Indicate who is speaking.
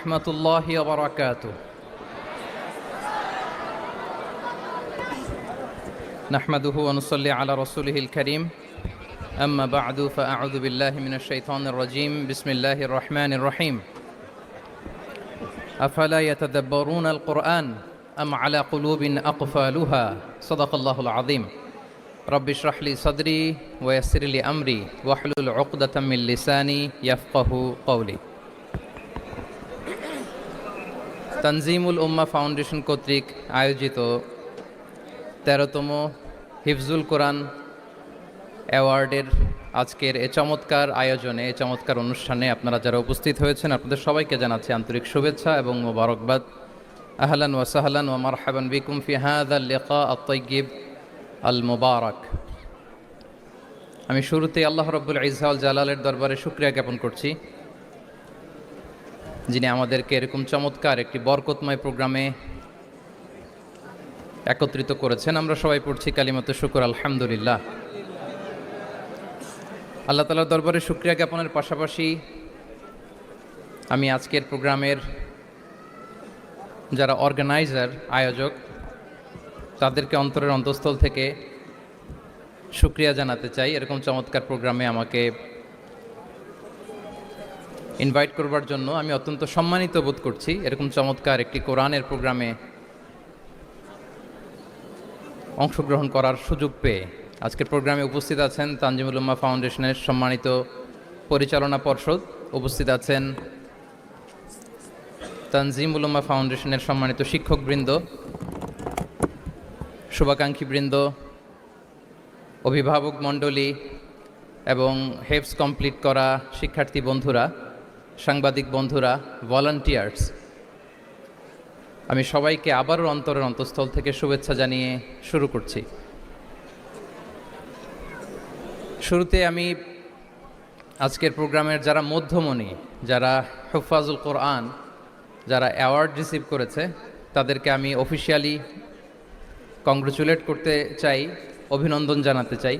Speaker 1: ورحمة الله وبركاته. نحمده ونصلي على رسوله الكريم. أما بعد فأعوذ بالله من الشيطان الرجيم. بسم الله الرحمن الرحيم. أفلا يتدبرون القرآن أم على قلوب أقفالها. صدق الله العظيم. رب اشرح لي صدري ويسر لي أمري واحلل عقدة من لساني يفقه قولي. তানজিমুল উম্মাহ foundation কর্তৃক আয়োজিত ১৩তম হিফজুল কোরআন অ্যাওয়ার্ডের আজকের এ চমৎকার আয়োজনে, এ চমৎকার অনুষ্ঠানে আপনারা যারা উপস্থিত হয়েছেন আপনাদের সবাইকে জানাচ্ছি আন্তরিক শুভেচ্ছা এবং মোবারকবাদ। আহলান ওয়া সাহলান ওয়া মারহাবান বিকুম ফি হাযাল লিকা আত-তাইয়্যিব আল মুবারাক। আমি শুরুতেই আল্লাহ রাব্বুল ইজ্জা ওয়াল জালালের দরবারে শুকরিয়া জ্ঞাপন করছি, যিনি আমাদেরকে এরকম চমৎকার একটি বরকতময় প্রোগ্রামে একত্রিত করেছেন। আমরা সবাই পড়ছি কালিমাতু শুকর আলহামদুলিল্লাহ। আল্লাহ তাআলার দরবারে শুকরিয়া জ্ঞাপনের পাশাপাশি আমি আজকের প্রোগ্রামের যারা অর্গানাইজার, আয়োজক, তাদেরকে অন্তরের অন্তঃস্থল থেকে শুকরিয়া জানাতে চাই। এরকম চমৎকার প্রোগ্রামে আমাকে ইনভাইট করবার জন্য আমি অত্যন্ত সম্মানিত বোধ করছি। এরকম চমৎকার একটি কোরআনের প্রোগ্রামে অংশগ্রহণ করার সুযোগ পেয়ে আজকের প্রোগ্রামে উপস্থিত আছেন তানজিমুল উম্মাহ ফাউন্ডেশনের সম্মানিত পরিচালনা পর্ষদ, উপস্থিত আছেন তানজিমুল উম্মাহ ফাউন্ডেশনের সম্মানিত শিক্ষকবৃন্দ, শুভাকাঙ্ক্ষীবৃন্দ, অভিভাবক মণ্ডলী এবং হেফজ কমপ্লিট করা শিক্ষার্থী বন্ধুরা, সাংবাদিক বন্ধুরা, ভলান্টিয়ার্স, আমি সবাইকে আবারও অন্তরের অন্তঃস্থল থেকে শুভেচ্ছা জানিয়ে শুরু করছি। শুরুতে আমি আজকের প্রোগ্রামের যারা মধ্যমণি, যারা হুফাজুল কোরআন, যারা অ্যাওয়ার্ড রিসিভ করেছে তাদেরকে আমি অফিশিয়ালি কংগ্রেচুলেট করতে চাই, অভিনন্দন জানাতে চাই।